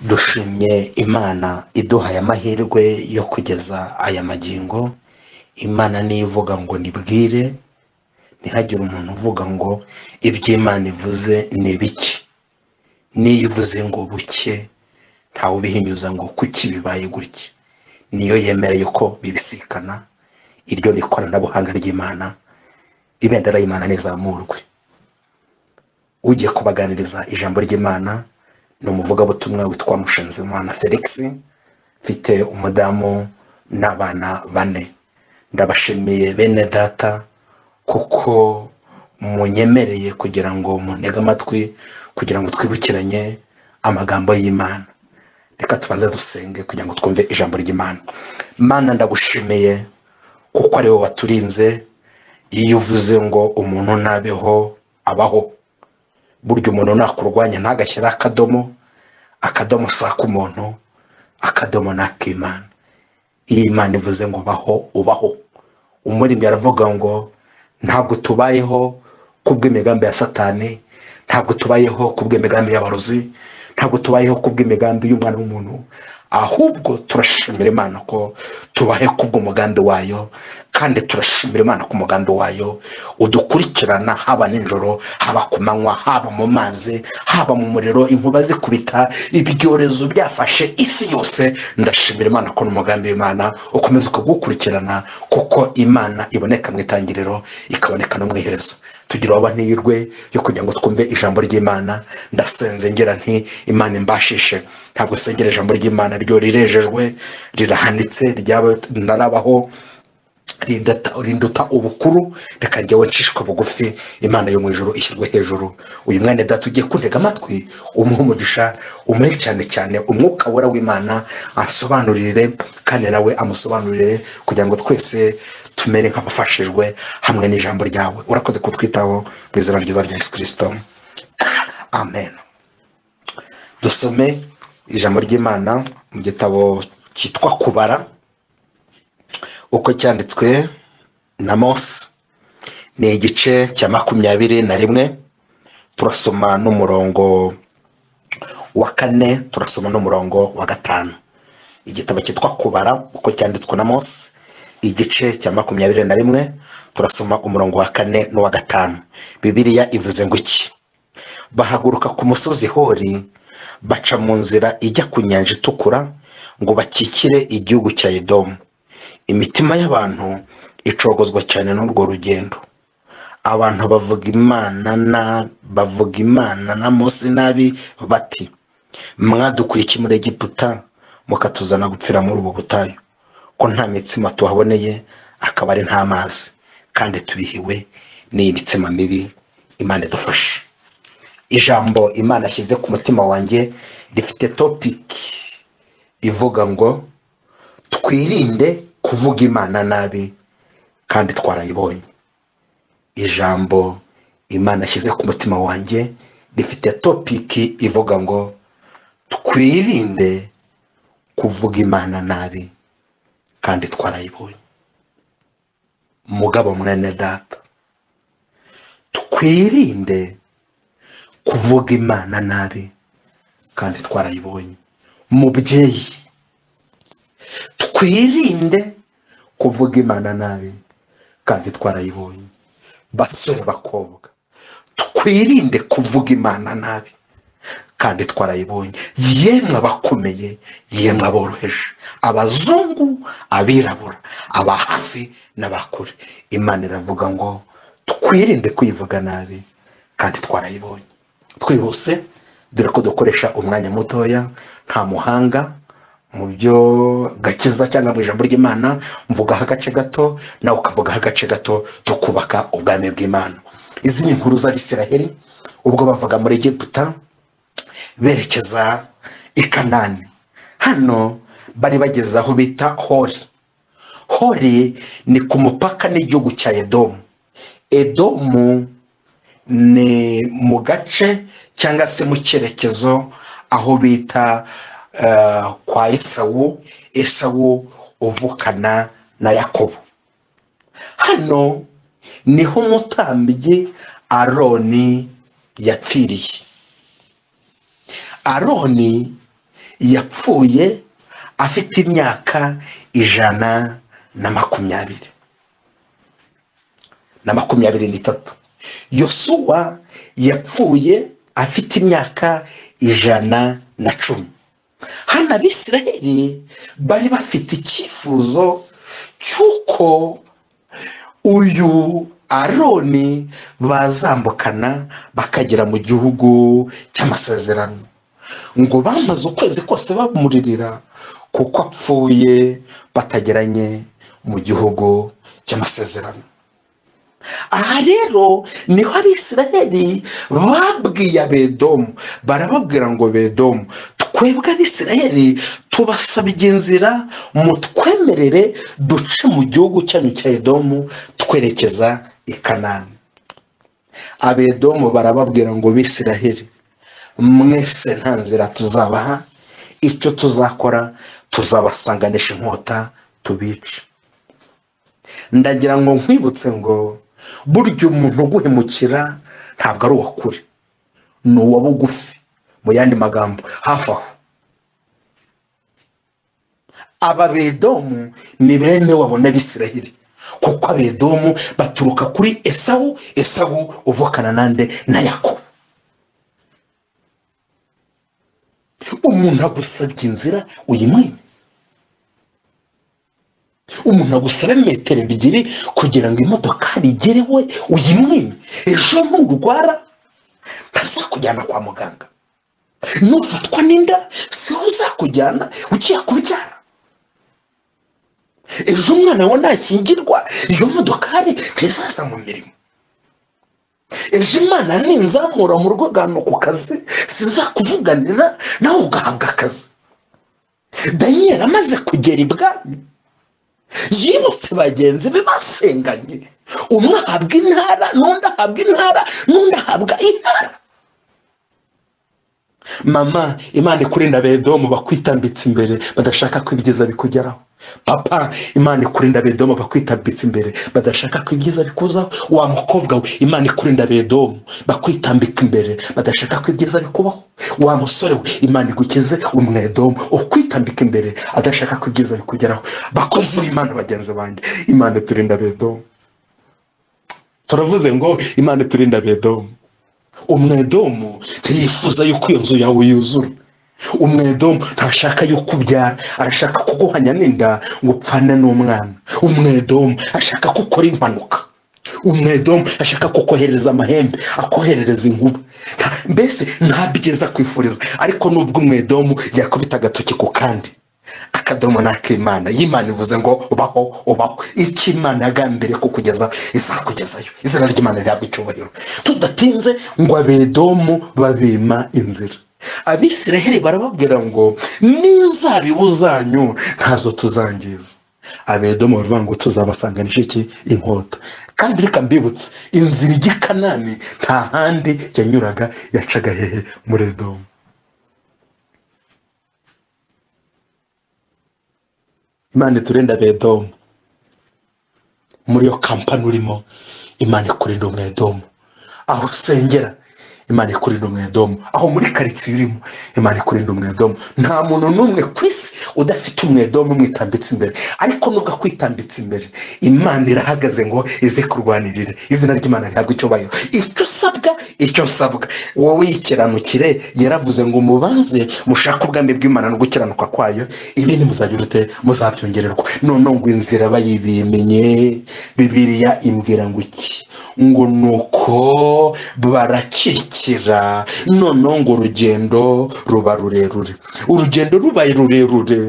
dushimye Imana iduhaye amahirwe yo kugeza aya magingo. Imana niyo ivuga ngo nibwire, ntihagire umuntu uvuga ngo iby'Imana ivuze ni biki. Niyo ivuze ngo buke, ntawe ubihinyuza ngo kuki bibaye gutya. Niyo yemereye ko bibisikana. Iryo ni ikoranabuhanga ry'Imana. Ibendera y'Imana nizamurwe. Ugiye kubaganiriza ijambo ry'Imana ni umuvugabutumwa witwa Mushinzimana Felix, mfite umudamu n'abana 4. Ndabashimiye bene data kuko munyemereye kugira ngo muntege amatwi, kugira ngo twibukiranye amagambo y'Imana. Reka tubanze dusenge kugira ngo twumve ijambo ry'Imana. Mana, ndagushimiye kuko ari wowe waturinze. Iyo uvuze ngo umuntu nabeho abaho, burya umuntu nakurwanya ntagashyira akadomo saka umuntu, akadomo n'ak'Imana. Iyo Imana ivuze ngo baho ubaho. Umuririmbyi aravuga ngo ntabwo tubayeho kubw'imigambi ya Satani, ntabwo tubayeho kubw'imigambi y'abarozi, ntabwo tubayeho kubw'imigambi y'umwana w'umuntu, ahubwo turashimira Imana ko tubahe kubw'umugambi wayo. Kandi turashimira Imana ku mugambi wayo udukurikirana, haba nijoro, haba ku manywa, haba mu mazi, haba mu muriro, inkuba zikubita, ibyorezo byafashe isi yose. Ndashimira Imana ko n'umugambi w'Imana ukomeza kugukurikirana, kuko Imana iboneka mu itangiriro ikaboneka no mu iherezo. Tugira abanihirwe yo kugira ngo twumve ijambo ry'Imana. Ndasenze ngira nti Imana imbashishe. Ntabwo sengera ijambo ry'Imana ryo rirejejwe, rirahanitse, ryaba narabaho rinduta ubukuru. Reka njyewe nshishwe bugufi, Imana yo mu ijuru ishyirwe hejuru. Uyu mwene data ugiye kuntega amatwi, umuhe umugisha, umuhe cyane cyane umwuka wera w'Imana asobanurire, kandi nawe amusobanurire, kugira ngo twese tumere nk'abafashijwe hamwe n'ijambo ryawe. Urakoze kutwitaho mu izina ryiza rya Yesu Kristo, amen. Dusome ijambo ry'Imana mu gitabo cyitwa Kubara, uko cyanditswe na Mose. Ni igice cya 21. Turasoma n'umurongo wa 4, turasoma n'umurongo wa 5. Igitabo cyitwa Kubara, uko cyanditswe na Mose, igice cya 21, turasoma umurongo wa 4 n'uwa 5. Bibiliya ivuze ngo iki: bahaguruka ku musozi Hori, baca mu nzira ijya ku nyanja itukura, ngo bakikire igihugu cya Edomu. Imitima y'abantu icogozwa cyane n'urwo rugendo. Abantu bavuga Imana na Mose nabi bati: mwadukurikiye muri Egiputa mukatuzana gupfira muri ubu butayu, ko nta mitsima tuhaboneye, akaba ari nta mazi, kandi tubihiwe n'iyi mitsima mibi. Imana idufashe. Ijambo Imana ashyize ku mutima wanjye rifite topic ivuga ngo twirinde kuvuga Imana nabi, kandi twarayibonye. Ijambo Imana ashyize ku mutima wanjye rifite topic ivuga ngo twirinde kuvuga Imana nabi, kandi twarayibonye. Mugabo mwene data, twirinde kuvuga Imana nabi, kandi twarayibonye. Mubyeyi, twirinde kuvuga Imana nabi, kandi twarayibonye. Basore bakobwa, twirinde kuvuga Imana nabi, kandi twarayibonye. Yemwe abakomeye, yemwe aboroheje, abazungu, abirabura, abahafi n'abakure, Imana iravuga ngo twirinde kuyivuga nabi, kandi twarayibonye. Twihuse, dore ko dukoresha umwanya mutoya, nta muhanga mu byo gakiza cyangwa mu ijambo ry'Imana. Mvugaho agace gato, nawe ukavugaho agace gato, tukubaka ubwami bw'Imana. Izi ni inkuru z'Abisiraheli ubwo bavuga muri Egiputa berekeza i Kanani. Hano bari bageze aho bita Hori. Hori ni ku mupaka n'igihugu cya Edomu. Edomu ni mu gace cyangwa se mu cyerekezo aho bita kwa Esawu uvukana na Yakobo. Hano niho umutambyi Aroni yapfiriye. Aroni yapfuye afite imyaka 123. Yosuwa yapfuye afite imyaka 110. hano abisiraheli bari bafite icyifuzo cy'uko uyu Aroni bazambukana bakagera mu gihugu cy'amasezerano, ngo bamaze ukwezi kose bamuririra kuko apfuye batageranye mu gihugu cy'amasezerano. aha rero niho abisiraheli babwiye Abedomu, barababwira ngo Bedomu, twebwe abisiraheli tubasabye inzira mutwemerere duce mu gihugu cyanyu cya Edomu twerekeza i Kanani. Abedomu barababwira ngo bisiraheli, mwese nta nzira tuzabaha, icyo tuzakora tuzabasanganisha inkota tubice. ndagira ngo nkwibutse ngo burya umuntu uguhemukira ntabwo ari uwakure, ni uwa bugufi. mu yandi magambo hafi aho, aba Bedomu ni bene wabona abisiraheli, kuko Abedomu baturuka kuri Esawu, Esawu uvukana nande na Yakobo. umuntu agusabye inzira uyimwime, umuntu agusaba metero ebyiri kugira ngo imodoka rigerewe uyimwime. ejo nturwara ntazakujyana kwa muganga, nufatwa n'inda si uzakujyana ugiye kubyara. ejo umwana we nashyingirwa iyo modokari ntizaza mu mirimo. ejo Imana ninzamura mu rugo rwano ku kazi sinzakuvuganira nawe ugahabwa akazi. Daniel amaze kugera ibwami yibutse bagenzi be basenganye, umwe ahabwa intara n'undi ahabwa intara n'undi ahabwa intara. mama, Imana ikurinda Abedomu bakwitambitse imbere badashaka ko ibyiza bikugeraho. papa, Imana ikurinda Abedomu bakwitambitse imbere badashaka ko ibyiza bikuzaho. wa mukobwa we, Imana ikurinda Abedomu bakwitambika imbere badashaka ko ibyiza bikubaho. wa musore we, Imana igukize Umwedomu ukwitambika imbere adashaka ko ibyiza bikugeraho. bakozi b'Imana bagenzi banjye, Imana iturinda Abedomu. turavuze ngo Imana iturinda Abedomu. Umwedomu ntiyifuza yuko iyo nzu yawe yuzura. Umwedomu ntashaka yuko ubyara, arashaka kuguhanya n'inda ngo upfane n'umwana. Umwedomu ashaka gukora impanuka. Umwedomu ashaka kukohereza amahembe, akoherereza inkuba. mbese nta byiza kwifuriza. ariko nubwo Umwedomu yakubita agatoki ku kandi, akadomo n'ak'Imana, y'Imana ivuze ngo ubaho ubaho. icyo Imana yagambiriye kukugeza izakugezayo. izina ry'Imana rihabwa icyubahiro. tudatinze ngo Abedomu babima inzira. Abisiraheli barababwira ngo n'inzabibu zanyu ntazo tuzangiza. Abedomu baravuga ngo tuzabasanganisha iki? inkota. kandi reka mbibutse, inzira ijya i Kanani nta handi yanyuraga, yacaga hehe? muri Edomu. Imana iturinde Abedomu. muri iyo kampani urimo, Imana ikurinda Umwedomu. aho usengera, Imana ikurinda Umwedomu. aho muri karitsiye urimo, Imana ikurinda Umwedomu. nta muntu n'umwe ku isi udafite Umwedomu umwitambitse imbere. ariko nubwo kwitambitse imbere, Imana irahagaze ngo ize kurwanirira. izina ry'Imana rihabwa icyubahiro. icyo nsabwa wowe yikiranukire. yaravuze ngo mubanze mushake ubwami bw'Imana no gukiranuka kwayo, ibindi muzagira ute? muzabyongererwa. none ngo inzira bayibimenye, Bibiliya imbwira ngo iki? ngo nuko barakikira. noneho ngo urugendo ruba rurerure. urugendo rubaye rurerure,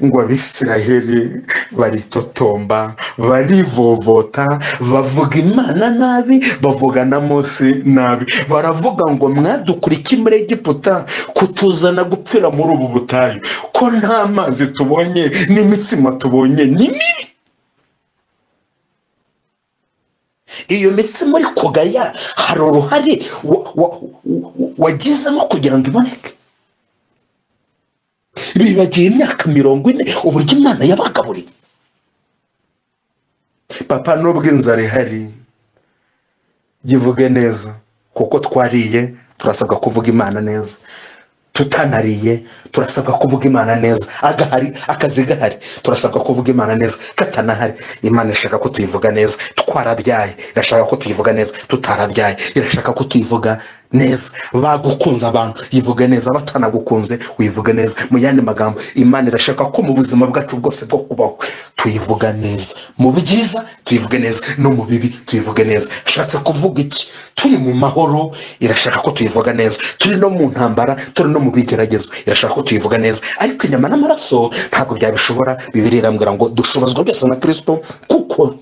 ngo Abisiraheli baritotomba, barivovota, bavuga Imana nabi, bavuga na Mose nabi. baravuga ngo mwadukurikiye muri Egiputa kutuzana gupfira muri ubu butayu, ko nta mazi tubonye n'imitsima tubonye ni mibi. iyo mitsi muri kugaya hari uruhare wagizemo kugira ngo iboneke. bibagiye imyaka 40 uburyo Imana yabagaburiye. papa, nubwo inzara ihari, yivuge neza, kuko twariye turasabwa kuvuga Imana neza. tutanariye turasabwa kuvuga Imana neza, agahari akazi gahari turasabwa kuvuga Imana neza, katanahari Imana ishaka ko tuyivuga neza, twarabyaye irashaka ko tuyivuga neza, tutarabyaye irashaka ko tuyivuga neza, bagukunze abantu yivuga neza, batanagukunze uyivuga neza. Mu yandi magambo Imana irashaka ko mu buzima bwacu bwose bwo kubaho tuyivuga neza, mu byiza tuyivuge neza, no mu bibi tuyivuge neza. Ashatse kuvuga iki? Turi mu mahoro irashaka ko tuyivuga neza, turi no mu ntambara, turi no mu bigeragezo irashaka ko tuyivuga neza. Ariko inyama n'amaraso ntabwo byabishobora. Bibiliya irambwira ngo dushobozwa byose na Kristo kuko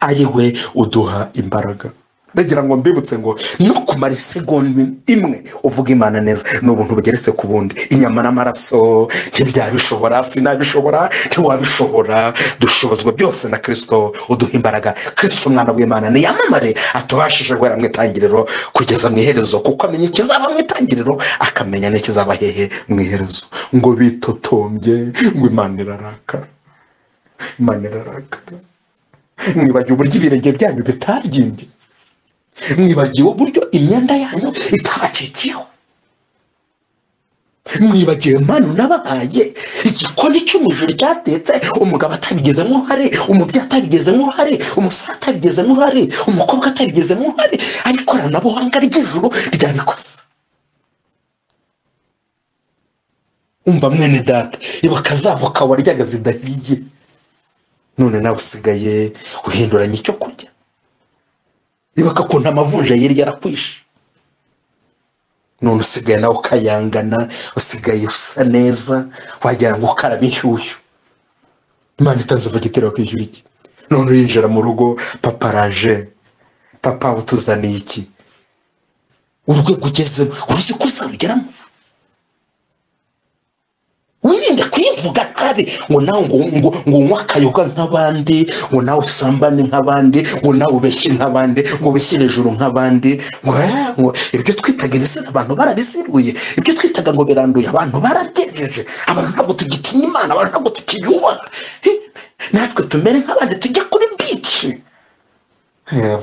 ari we uduha imbaraga. Ndagira ngo mbibutse ngo no kumara isegonda imwe uvuga Imana neza ni ubuntu bugeretse ku bundi. Inyama n'amaraso ntibyabishobora, sinabishobora, ntiwabishobora. Dushobozwa byose na Kristo uduha imbaraga. Kristo umwana w'Imana niyamamare, atubashije guhera mu itangiriro kugeza mu iherezo, kuko amenya ikizaba mu itangiriro akamenya n'ikizaba hehe mu iherezo. Ngo bitotombye ngo Imana irarakara, Imana irarakara. Mwibagiwe uburyo ibirenge byanyu bitaryimbye, mwibagiwe uburyo imyenda yanyu itabacikiyeho, mwibagiwe impano nabahaye, igikoni cy'umujuru cyatetse umugabo atabigezemo uruhare, umubyeyi atabigezemo uruhare, umusore atabigezemo uruhare, umukobwa atabigezemo uruhare, ariko ikoranabuhanga ry'ijuru ryabikoze. Umva mwene data, ibuka za voka waryaga zidahiye, none nawe usigaye uhinduranya icyo kurya. Ibuka ukuntu amavunja yari yarakwishe, none usigaye nawe ukayangana, usigaye usa neza, wagira ngo ukarabe inshyushyu. Imana itanze fagitire wakwishyura iki? None urinjira mu rugo, papa araje, papa utuzaniye iki? Urwego ugezemo uruzi ko uzarugeramo. Wirinde kwivuga nabi ngo nawe ngo unywa akayoga nk'abandi, ngo nawe usambane nk'abandi, ngo nawe ubeshye nk'abandi, ngo ubeshyire hejuru nk'abandi. Ngo ibyo twitaga ibizira abantu barabisiruye, ibyo twitaga ngo biranduye abantu barabyejeje. Abantu ntabwo tugitinya Imana, abantu ntabwo tukiyubaha. Natwe tumere nk'abandi, tujya kuri bici.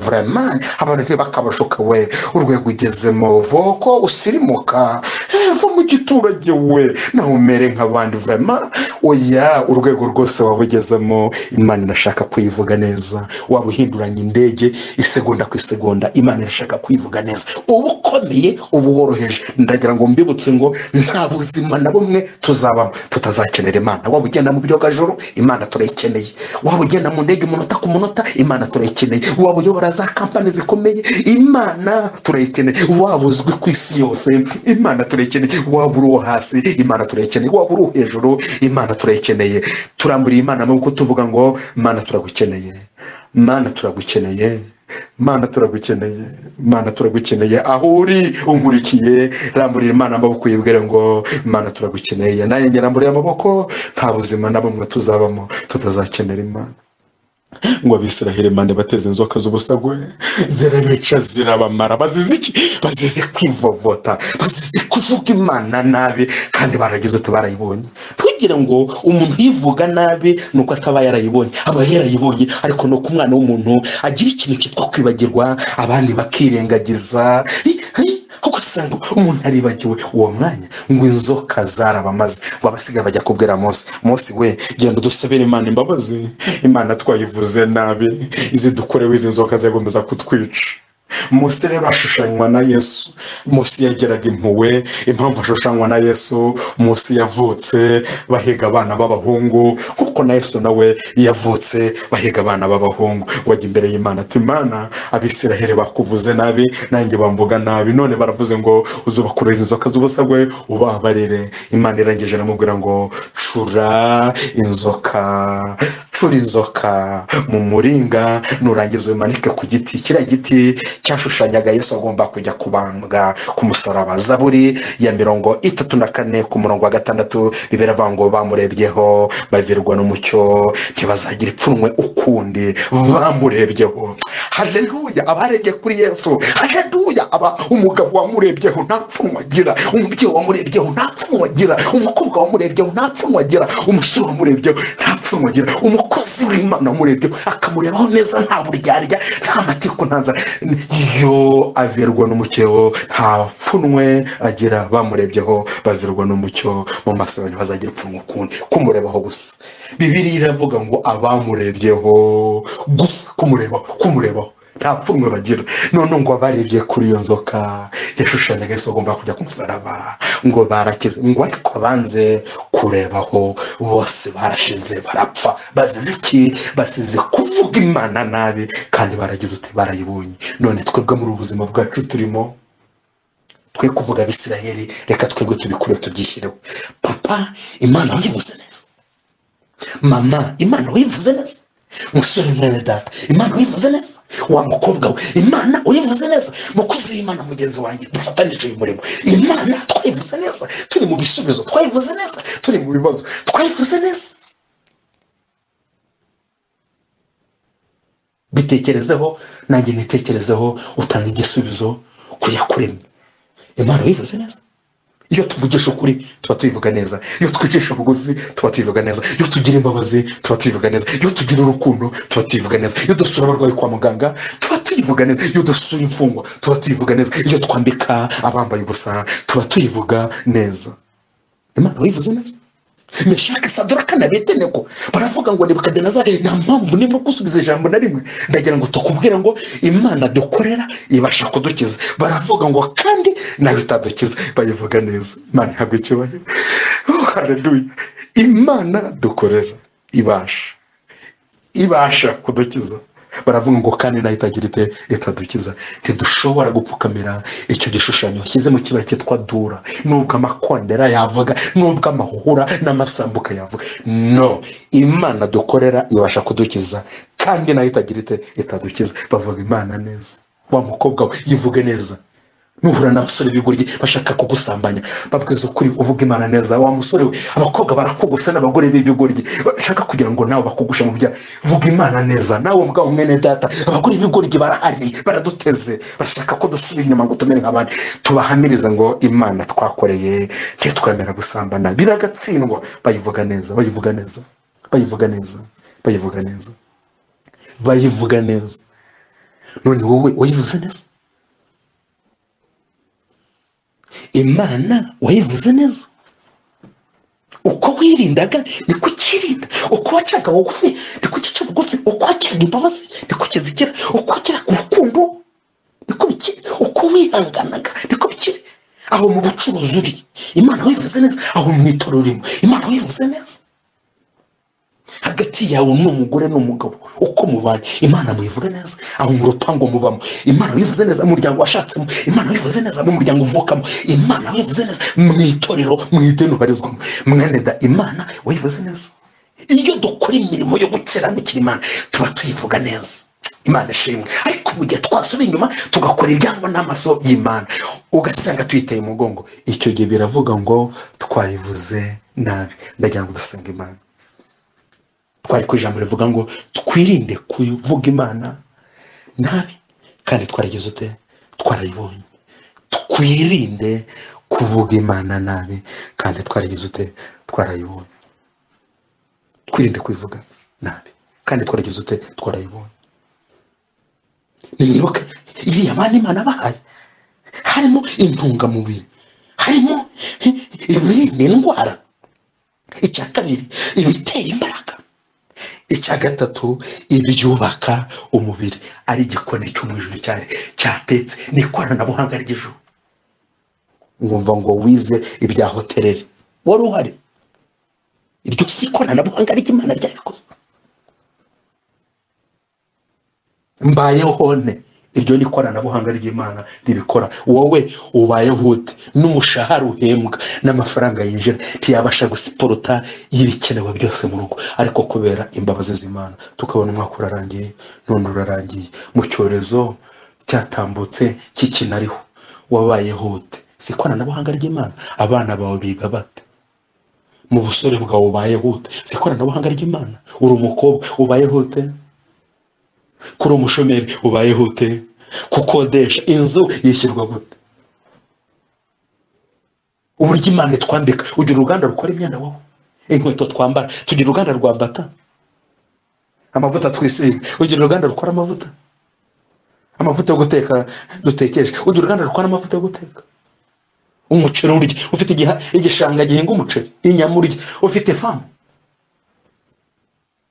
Vraiment abantu ntibakabashuka we, urwego ugezemo voko usirimuka, va mu giturage we nawe umere nk'abandi. Vraiment oya, urwego rwose wabugezemo Imana irashaka kuyivuga neza. Waba uhinduranya indege isegonda ku isegonda, Imana irashaka kuyivuga neza. Ubu ukomeye ubu woroheje, ndagira ngo mbibutse ngo nta buzima na bumwe tuzabamo tutazakenera Imana. Waba ugenda mu byogajuru, Imana turayikeneye. Waba ugenda mu ndege umunota ku munota, Imana turayikeneye. Waba uyobora za kampani zikomeye, Imana turayikeneye. Waba uzwi ku isi yose, Imana turayikeneye. Waba uri uwo hasi, Imana turayikeneye. Waba uri hejuru, Imana turayikeneye. Turamburiye Imana amaboko tuvuga ngo Imana turagukeneye, Imana turagukeneye, Imana turagukeneye, Imana turagukeneye. Aho uri unkurikiye, ramburira Imana amaboko yibwire ngo Imana turagukeneye. Naye ngeramburiye amaboko, nta buzima na bumwe tuzabamo tutazakenera Imana. Ngo Abisiraheli mande bateze inzoka z'ubusagwe zirabica zirabamara. Bazize iki? Bazize kwivovota, bazize kuvuga Imana nabi, kandi baragize uti barayibonye. Tugira ngo umuntu yivuga nabi nuko ataba yarayibonye, aba yarayibonye, ariko nuko umwana w'umuntu agira ikintu cyitwa kwibagirwa, abandi bakirengagiza. Ugasanga umuntu aribagiwe uwo mwanya ngo inzoka zarabamaze. Ngo abasigaye bajya kubwira Mose we genda udusabire Imana imbabazi, Imana twayivuze nabi, izi dukorewe izi nzoka zagomeza kutwica. Mose rero ashushanywa na Yesu. Mose yageraga impuhwe. Impamvu ashushanywa na Yesu, Mose yavutse bahiga abana b'abahungu, kuko na Yesu nawe yavutse bahiga abana b'abahungu. Wajya imbere y'Imana ati Imana, Abisiraheli bakuvuze nabi, nanjye bamvuga nabi, none baravuze ngo uzubakurira inzoka z'ubusagwe ubabarire. Imana irangije aramubwira ngo cura inzoka, cura inzoka mu muringa, nurangiza umanike ku giti. Kiriya giti cyashushanyaga Yesu agomba kujya kubambwa ku musaraba. Zaburi ya 34 ku murongo wa 6 biberavuga ngo bamurebyeho bavirwa n'umucyo, ntibazagira ipfunwe ukundi. Bamurebyeho, haleluya. Abarebye kuri Yesu, haleluya. Umugabo wamurebyeho nta pfunwe agira, umubyeyi wamurebyeho nta pfunwe agira, umukobwa wamurebyeho nta pfunwe agira, umusore wamurebyeho nta pfunwe agira, umukozi w'Imana wamurebyeho akamurebaho neza, nta buryarya, nta matiko, ntanza. iyo avirwa n'umucyo nta pfunwe agira, bamurebyeho bavirwa n'umucyo mu maso yawe ntibazagira ipfunwe ukundi kumurebaho gusa. Bibiliya iravuga ngo abamurebyeho gusa, kumurebaho nta pfunwe bagira. None ngo abarebye kuri iyo nzoka yashushanyaga Yesu agomba kujya ku musaraba ngo barakize, ngo ariko banze kurebaho bose barashize barapfa. Bazize iki? Basize kuvuga Imana nabi, kandi baragize uti barayibonye. None twebwe muri ubuzima bwacu turimo, twe kuvuga Abisirayeli, reka twebwe tubikure tubyishyireho. Papa, Imana wayivuze neza. Mama, Imana wayivuze neza. Musore mwene data, Imana wayivuze neza. Wa mukobwa we, Imana wayivuze neza. Mukozi w'Imana mugenzi wanjye, dufatanije uyu murimo, Imana twayivuze neza. Turi mu bisubizo twayivuze neza, turi mu bibazo twayivuze neza. Bitekerezeho, nanjye nitekerezeho, utanga igisubizo kuyakuremye. Imana wayivuze neza. Iyo tuvugisha ukuri tuba tubivuga neza, iyo twicisha bugufi tuba tubivuga neza, iyo tugira imbabazi tuba tubivuga neza, iyo tugira urukundo tuba tubivuga neza, iyo dusura abarwayi kwa muganga tuba tubivuga neza, iyo dusura imfungwa tuba tubivuga neza, iyo twambika abambaye ubusa tuba tubivuga neza. Imana wayivuze neza. Meshaki, Saduraka na Abedenego baravuga ngo Nebukadinezari nta mpamvu nimwe gusubiza ijambo na rimwe. Ndagira ngo tukubwire ngo Imana dukorera ibasha kudukiza. Baravuga ngo kandi nawe itadukiza, bayivuga neza. Imana ihabwe icyubahiro. Haleluya. Imana dukorera ibasha kudukiza. Baravuga ngo kandi nayo itagira itadukiza. Ntidushobora gupfukamira icyo gishushanyo washyize mu kibaya cyitwa Dura, nubwo amakondera yavuga, nubwo amahura n'amasambuka yavuga. No, Imana dukorera ibasha kudukiza kandi nayo itagira itadukiza. Bavuga Imana neza. Wa mukobwa we, yivuge neza. Nuhura n'abasore b'ibigoryi bashaka kugusambanya, babwiza ukuri uvuga Imana neza. Wa musore we, abakobwa barakugusa n'abagore b'ibigoryi bashaka kugira ngo nawe bakugusha mu byaha, vuga Imana neza. Nawe mugabo mwene data, abagore b'ibigoryi barahari, baraduteze, bashaka ko dusubira inyuma ngo tumere nk'abandi. Tubahamiriza ngo Imana twakoreye ntitwemera gusambana, biragatsindwa. Bayivuga neza, bayivuga neza, bayivuga neza, bayivuga neza, bayivuga neza. None wowe wayivuze neza? Imana wayivuze neza. Uko wirindaga niko ukirinda, uko wacaga bugufi niko ukica bugufi, uko wakiraga imbabazi niko ukizigira, uko wakiraga urukundo niko bikiri, uko wihanganaga niko bikiri. Aho mu bucuruzi uri, Imana wayivuze neza. Aho mu itorero urimo, Imana wayivuze neza. Hagati yawe n'umugore n'umugabo uko mubanye, Imana muyivuga neza. Aho mu rupango mubamo, Imana wayivuze neza. Mu muryango washatsemo, Imana wayivuze neza. Mu muryango uvukamo, Imana wayivuze neza. Mu itorero, mu idini ubarizwamo, mwene da, Imana wayivuze neza. Iyo dukora imirimo yo gukiranukira Imana tuba tuyivuga neza. Imana ishimwe. Ariko mu gihe twasubiye inyuma tugakora ibyangwa n'amaso y'Imana, ugasanga tuyiteye umugongo, icyo gihe biravuga ngo twayivuze nabi. Ndagira ngo dusenga Imana. Twari ku ijambo rivuga ngo twirinde kuvuga Imana nabi, kandi twaragize ute? Twarayibonye. Twirinde kuvuga Imana nabi, kandi twaragize ute? Twarayibonye. Twirinde kuvuga nabi, kandi twaragize ute? Twarayibonye. Nibuka iriya Mana Imana bahaye harimo intungamubiri, harimo ibirinda indwara, icya kabiri ibitera imbaraga, icya gatatu ibyubaka umubiri. Ari igikoni cyo mu ijuru cyatetse n'ikoranabuhanga ry'ijuru. Ngumva ngo wize ibya hoteleri, wari uhari? Iryo si ikoranabuhanga ry'Imana ryabikoze. Mbayeho ne, iryo ni ikoranabuhanga ry'Imana ribikora. Wowe ubayeho ute? N'umushahara uhembwa n'amafaranga yinjira ntiyabasha gusiporota y'ibikenewe byose mu rugo, ariko kubera imbabazi z'Imana tukabona umwaka urarangiye, none urarangiye. Mu cyorezo cyatambutse kikinariho, wabayeho ute? Si ikoranabuhanga ry'Imana. Abana bawe biga bate? Mu busore bwawe ubayeho ute? Si ikoranabuhanga ry'Imana. Uri umukobwa ubayeho ute? Kuri umushomeri ubayeho ute? Kukodesha inzu yishyirwa gute? Uburyo Imana twambika, ugira uruganda rukora imyenda wowe, inkweto twambara, tugira uruganda rwa bata, amavuta twisiga, ugira uruganda rukora amavuta. amavuta yo guteka dutekesha, ugira uruganda rukora amavuta yo guteka, umuceri urya, ufite igishanga gihinga umuceri, inyama urya, ufite famu.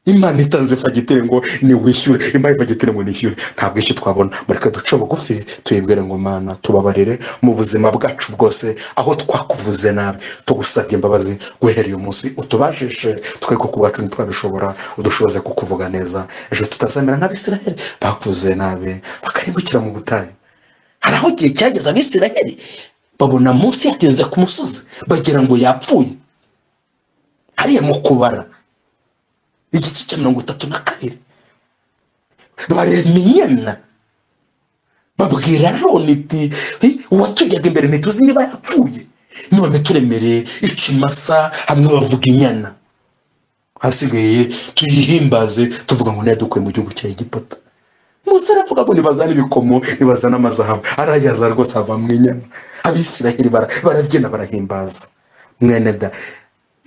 Imana itanze fagitire ngo ni wishyure, imana fagitire ngo nishyure, ntabwo icyo twabona. Mureke duce bugufi tuyibwire ngo Mana tubabarire mu buzima bwacu bwose, aho twakuvuze nabi, tugusabye imbabazi guhera uyu munsi, utubashishe twe ku bwacu ntitwabishobora, udushoboze kukuvuga neza, ejo tutazamera nk'Abisiraheli bakuvuze nabi bakarimbukira mu butayu. Hari aho igihe cyageze Abisiraheli babona Mose yatinze ku musozi bagira ngo yapfuye, hariya mu kubara igice cya 32 barema inyana babwira Aroni iti uwatujyaga imbere ntituzi niba yapfuye, none turemereye ikimasa, hamwe bavuga inyana, hasigaye tuyihimbaze tuvuga ngo ntiyadukuye mu gihugu cya Egiputa. Mose aravuga ngo nibazana ibikomo, nibazana amazahabu, arayaza rwose ava mu inyana. Abisiraheli barabyina barahimbaza. Mwene da,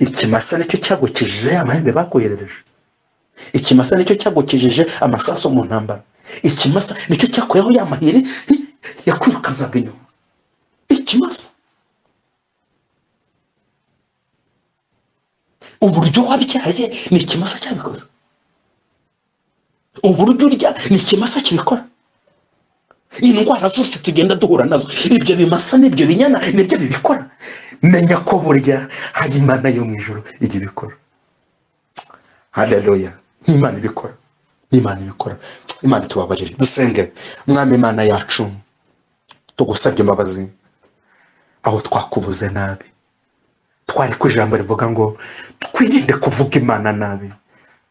ikimasa nicyo cyagukijije amahembe bakoherereje, ikimasa nicyo cyagukijije amasaso mu ntambara, ikimasa nicyo cyakuyeho ya mahiri yakwirukankaga inyuma. Ikimasa uburyo wabyaye ni ikimasa cyabikoze, uburyo urya ni ikimasa kibikora. Indwara zose tugenda duhura nazo, ibyo bimasa n'ibyo binyana nibyo bibikora. Menya ko burya hari Imana yo mu ijuru ijya ibikora. Haleluya. Imana ibikora, Imana ibikora. Imana tubabarire. Dusenge. Mwami Imana yacu, tugusabye imbabazi aho twakuvuze nabi, twari ku ijambo rivuga ngo twirinde kuvuga Imana nabi,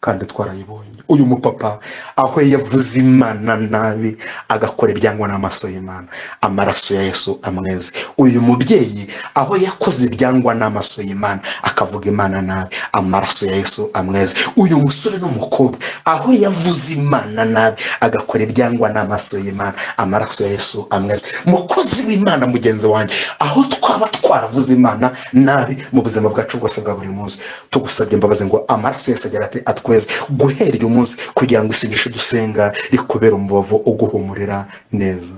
kandi twarayibonye. Uyu mupapa aho yavuze Imana nabi agakora ibyangwa n'amaso y'Imana, amaraso ya Yesu amweze. Uyu mubyeyi aho yakoze ibyangwa n'amaso y'Imana akavuga Imana nabi, amaraso ya Yesu amweze. Uyu musore n'umukobwa aho yavuze Imana nabi agakora ibyangwa n'amaso y'Imana, amaraso ya Yesu amweze. Mukozi w'Imana mugenzi wanjye, aho twaba twaravuze Imana nabi mu buzima bwacu bwose bwa buri munsi, tugusabye imbabazi ngo amaraso yose agera ati atweze guhera uyu munsi, kugira ngo isengesho dusenga rikubera umubavu uguhumurira neza.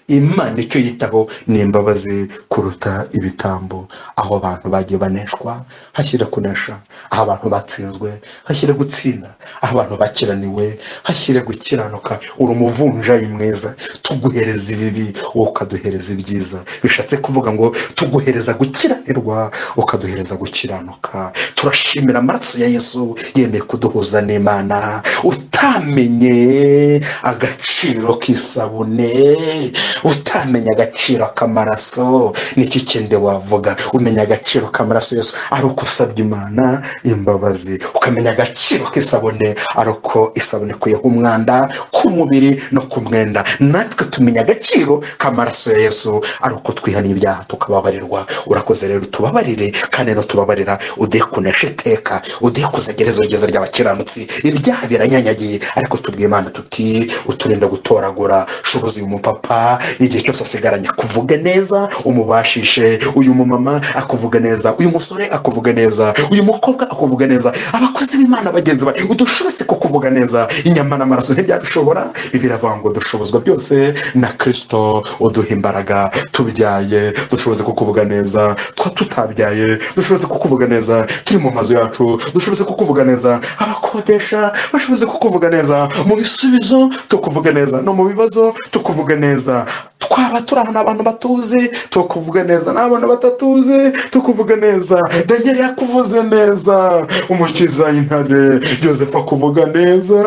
Imana icyo yitaho ni imbabazi kuruta ibitambo. Aho abantu bagiye baneshwa hashyira kunesha, aho abantu batsinzwe hashyira gutsinda, aho abantu bakiraniwe hashyira gukiranuka. Uri umuvunjayi mwiza, tuguhereza ibibi ukaduhereza ibyiza. Bishatse kuvuga ngo tuguhereza gukiranirwa ukaduhereza gukiranuka. Turashimira amaraso ya Yesu yemeye kuduhuza n'Imana. Utamenye agaciro k'isabune, utamenye agaciro k'amaraso, niki kindi wavuga? Umenya agaciro k'amaraso Yesu ari uko usabye Imana imbabazi, ukamenya agaciro k'isabune ari uko isabune kuyeho umwanda ku mubiri no ku mwenda. Natwe tumenya agaciro k'amaraso ya Yesu ari uko twihana ibyaha tukababarirwa. Urakoze rero tubabarire, kandi no tubabarira ude kunesha iteka, ude kuzagereza urugeza ry'abakiranutsi. Ibyaha biranyanyagiye, ariko tubwiye Imana tuti uturinde gutoragura. Shubuza uyu mupapa igihe cyose asigaranye kuvuga neza, umubashishe. Uyu mumama akuvuga neza, uyu musore akuvuga neza, uyu mukobwa akuvuga neza. Abakozi b'Imana bagenzi bawe, udushobose ko kuvuga neza. Inyama n'amaraso ntibyabishobora, biravuga ngo dushobozwa byose na Kristo uduha imbaraga. Tubyaye dushoboze kukuvuga neza, tutabyaye dushoboze kukuvuga neza, turi mu mazu yacu dushoboze kukuvuga neza, abakodesha bashoboze kukuvuga neza, mu bisubizo tukuvuga neza, no mu bibazo tukuvuga neza. Twaba turi ahantu abantu batuzi tukuvuga neza, n'abantu batatuzi tukuvuga neza. Daniel yakuvuze neza, umukiza intare Yosefu akuvuga neza.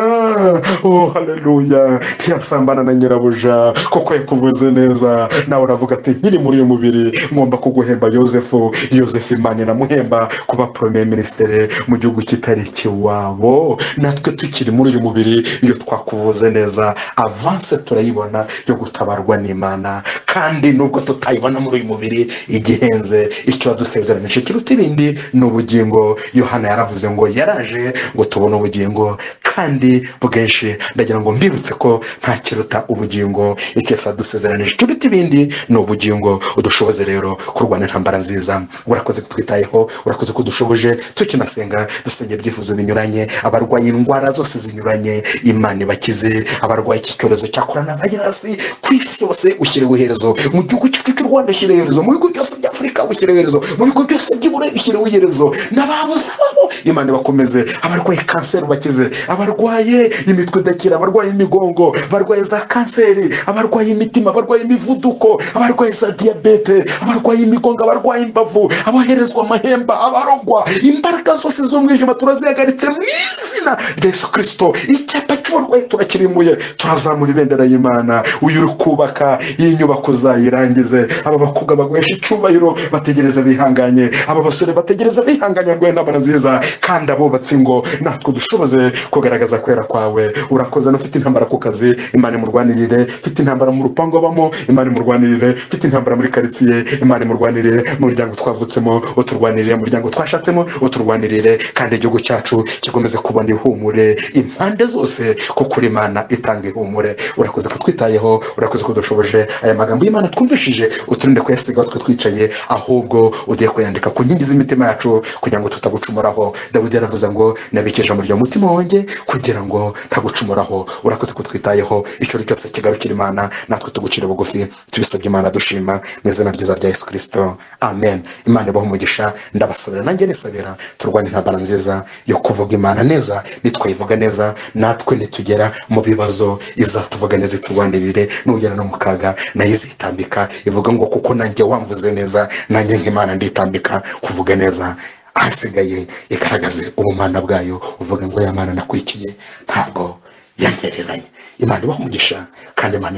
Oh haleluya. Ntiyasambana na nyirabuja kuko yakuvuze neza. Nawe uravuga ati nkiri muri uyu mubiri ngomba kuguhemba Yosefu. Yosefu Imana iramuhemba kuba premier ministre mu gihugu kitari kiwabo. Natwe tukiri muri uyu mubiri, iyo twakuvuze neza avance turayibona yo gutabarwa n'Imana. Kandi nubwo tutayibona muri uyu mubiri igihenze, icyo dusezeranyije kiruta ibindi n'ubugingo. Yohana yaravuze ngo yaraje ngo tubone ubugingo kandi bwinshi. Ndagira ngo mbibutse ko nta kiruta ubugingo, icyesa dusezeranije kiruta ibindi ni ubugingo. Udushoboze rero kurwana intambara nziza. Urakoze kutwitayeho, urakoze kudushoboje tukinasenga, dusenge ibyifuzo binyuranye, abarwaye indwara zose zinyuranye Imana ibakize, abarwaye iki cyorezo cya coronavirus ku isi yose ushyireho iherezo, mu gihugu cyacu cy'u Rwanda ushyireho iherezo, mu bihugu byose bya Afurika ushyireho iherezo, mu bihugu byose by'Iburayi ushyireho iherezo, n'ababuze ababo Imana bakomeze, abarwaye kanseri bakize, abarwaye imitwe idakira, abarwaye imigongo, abarwaye za kanseri, abarwaye imitima, abarwaye imivuduko, abarwaye za diyabete, abarwaye imigongo, abarwaye imbavu, abaherezwa amahemba, abarogwa, imbaraga zose z'umwijima turazihagaritse mu izina rya Yesu Kristo. Icyapa cy'uburwayi turakirimuye, turazamura ibendera y'Imana. Uyu uri kubaka iyi nyubako uzayirangize. Aba bakobwa baguhesha icyubahiro bategereza bihanganye, aba basore bategereza bihanganye ngo intambara nziza, kandi abubatsi ngo natwe dushoboze kugaragaza kwera kwawe. Urakoze n'ufite intambara ku kazi, Imana imurwanirire. Ufite intambara mu rupango abamo, Imana imurwanirire. Ufite intambara muri karitsiye, Imana imurwanirire. Mu muryango twavutsemo uturwanirire, mu muryango twashatsemo uturwanirire, kandi igihugu cyacu kikomeze kubona ihumure impande zose, kuko Imana itanga ihumure. Urakoze kutwitayeho, urakoze kudushoboje. Aya magambo y'Imana twumvishije uturinde kuyasiga twe twicaye, ahubwo ugiye kuyandika ku nkingi z'imitima yacu kugira ngo tutagucumuraho. Dawidi yaravuze ngo nabikije mu mutima wanjye kugira ngo ntagucumuraho. Urakoze kutwitayeho, icyo cyose kigarukira Imana, natwe tugucire bugufi tubisabye Imana dushima mu izina ryiza rya Yesu Kristo, amen. Imana ibahe umugisha. Ndabasabira nanjye nisabira turwane intambara nziza yo kuvuga Imana neza. Nitwayivuga neza, natwe nitugera mu bibazo izatuvuga neza, iturwanirire. Nugera no mu kaga nayo izitambika, ivuga ngo kuko nanjye wamvuze neza, nanjye nk'Imana nditambika kuvuga neza. Ahasigaye igaragaze ubumana bwayo, uvuga ngo ya Mana nakurikiye ntabwo yantereranye. Imana ibahe umugisha kandi Imana